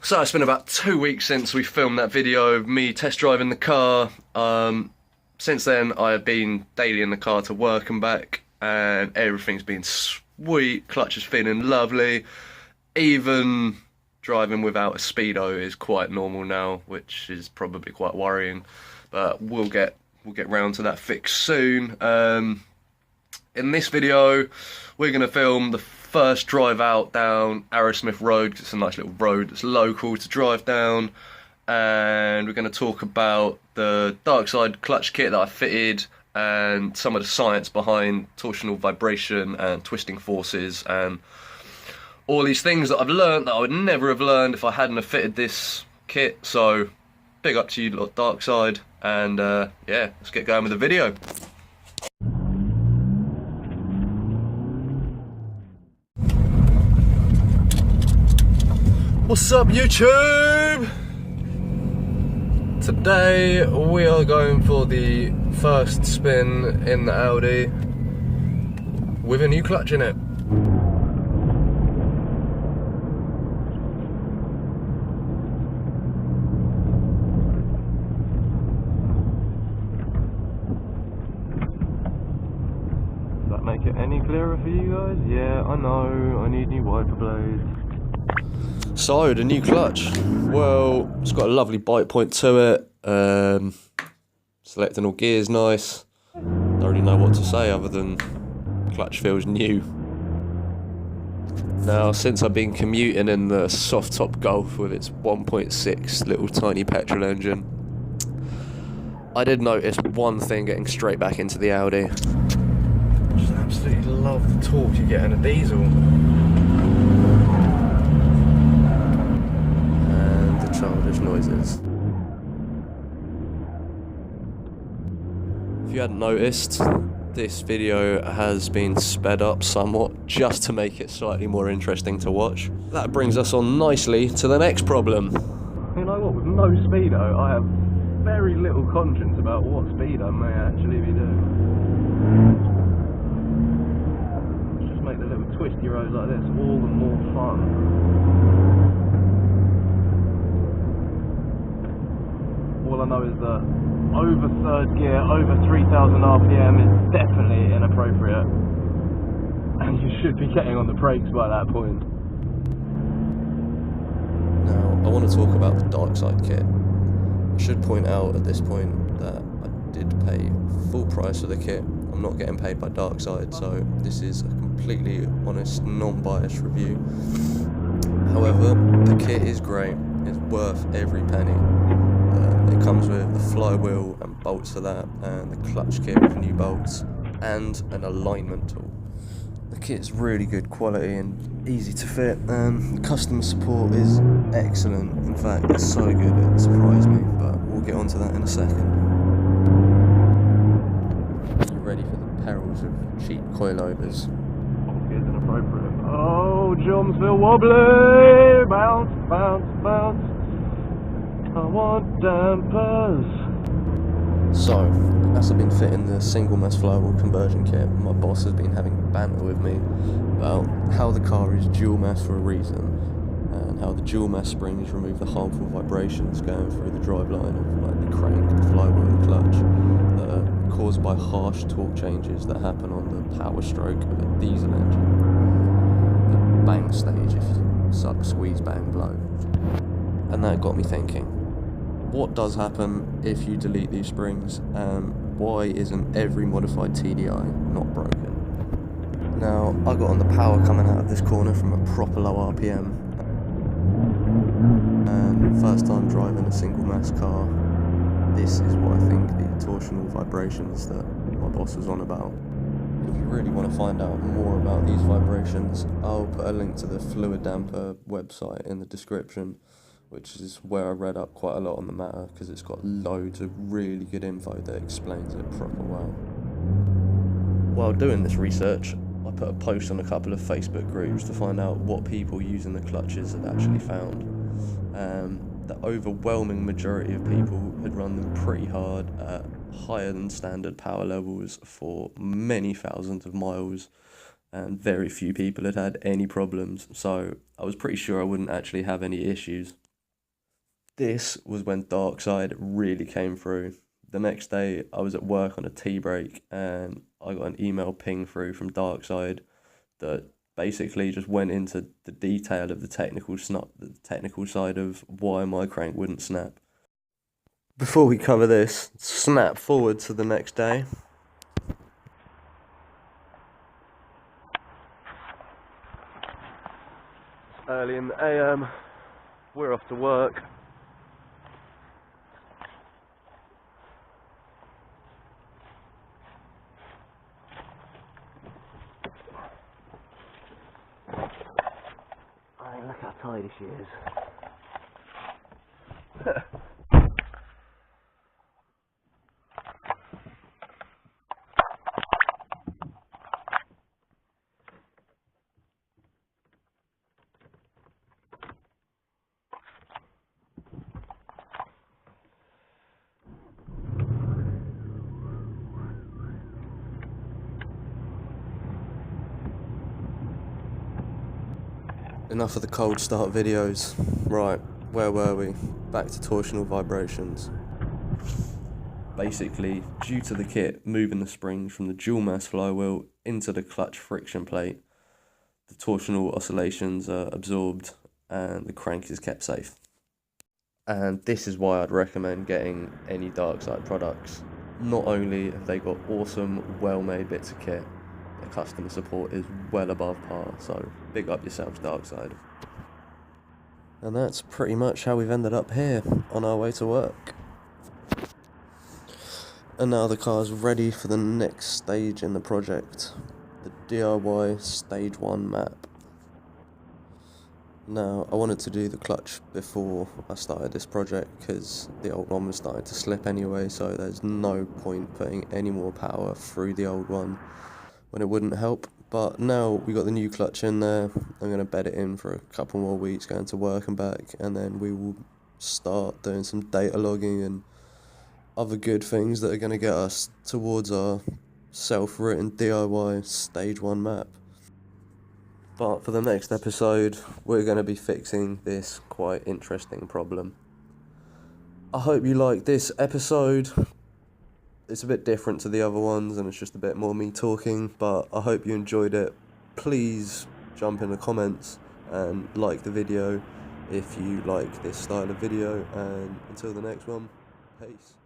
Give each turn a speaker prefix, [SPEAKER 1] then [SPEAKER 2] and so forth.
[SPEAKER 1] So it's been about 2 weeks since we filmed that video of me test driving the car. Since then I've been daily in the car to work and back, and everything's been sweet. Clutch is feeling lovely. Even driving without a speedo is quite normal now, which is probably quite worrying, but we'll get round to that fix soon. In this video we're going to film the first drive out down Arrowsmith Road, because it's a nice little road that's local to drive down, and we're going to talk about the Darkside clutch kit that I fitted and some of the science behind torsional vibration and twisting forces and all these things that I've learned that I would never have learned if I hadn't have fitted this kit. So big up to you lot, Darkside, and yeah, let's get going with the video. What's up, YouTube? Today we are going for the first spin in the Audi with a new clutch in it. Does that make it any clearer for you guys? Yeah, I know, I need new wiper blades. So, the new clutch, well, it's got a lovely bite point to it, selecting all gears nice. Don't really know what to say other than clutch feels new. Now, since I've been commuting in the soft top Golf with its 1.6 little tiny petrol engine, I did notice one thing getting straight back into the Audi. I just absolutely love the torque you get in a diesel. Childish noises. If you hadn't noticed, this video has been sped up somewhat just to make it slightly more interesting to watch. That brings us on nicely to the next problem. You know what, with no speedo, I have very little conscience about what speed I may actually be doing. Just make the little twisty roads like this all the more fun. All I know is that over third gear, over 3,000 RPM is definitely inappropriate, and you should be getting on the brakes by that point. Now, I want to talk about the Darkside kit. I should point out at this point that I did pay full price for the kit. I'm not getting paid by Darkside, so this is a completely honest, non-biased review. However, the kit is great. It's worth every penny. It comes with the flywheel and bolts for that, and the clutch kit with new bolts, and an alignment tool. The kit's really good quality and easy to fit, and customer support is excellent. In fact, it's so good it surprised me, but we'll get onto that in a second. You ready for the perils of cheap coilovers? It's inappropriate. Oh, jumps feel wobbly! Bounce, bounce, bounce. I want dampers. So, as I've been fitting the single mass flywheel conversion kit, my boss has been having banter with me about how the car is dual mass for a reason, and how the dual mass springs remove the harmful vibrations going through the driveline of like the crank, the flywheel and the clutch that are caused by harsh torque changes that happen on the power stroke of a diesel engine. The bang stage, if you suck, squeeze, bang, blow. And that got me thinking, what does happen if you delete these springs, and why isn't every modified TDI not broken? Now, I got on the power coming out of this corner from a proper low RPM, and first time driving a single mass car, this is what I think the torsional vibrations that my boss was on about. If you really want to find out more about these vibrations, I'll put a link to the fluid damper website in the description, which is where I read up quite a lot on the matter, because it's got loads of really good info that explains it proper well. While doing this research, I put a post on a couple of Facebook groups to find out what people using the clutches had actually found. The overwhelming majority of people had run them pretty hard at higher than standard power levels for many thousands of miles, and very few people had had any problems, so I was pretty sure I wouldn't actually have any issues. This was when Darkside really came through. The next day, I was at work on a tea break and I got an email ping through from Darkside that basically just went into the detail of the technical side of why my crank wouldn't snap. Before we cover this, snap forward to the next day. Early in the AM, we're off to work. I mean, look how tidy she is. Enough of the cold start videos. Right, where were we? Back to torsional vibrations. Basically, due to the kit moving the springs from the dual mass flywheel into the clutch friction plate, the torsional oscillations are absorbed and the crank is kept safe. And this is why I'd recommend getting any Darkside products. Not only have they got awesome, well-made bits of kit, their customer support is well above par, so big up yourselves, Darkside. And that's pretty much how we've ended up here, on our way to work. And now the car's ready for the next stage in the project, the DIY Stage 1 map. Now, I wanted to do the clutch before I started this project because the old one was starting to slip anyway, so there's no point putting any more power through the old one when it wouldn't help. But now we got the new clutch in there, I'm going to bed it in for a couple more weeks going to work and back, and then we will start doing some data logging and other good things that are going to get us towards our self-written DIY Stage 1 map. But for the next episode, we're going to be fixing this quite interesting problem. I hope you like this episode. It's a bit different to the other ones and it's just a bit more me talking, but I hope you enjoyed it. Please jump in the comments and like the video if you like this style of video, and until the next one, peace.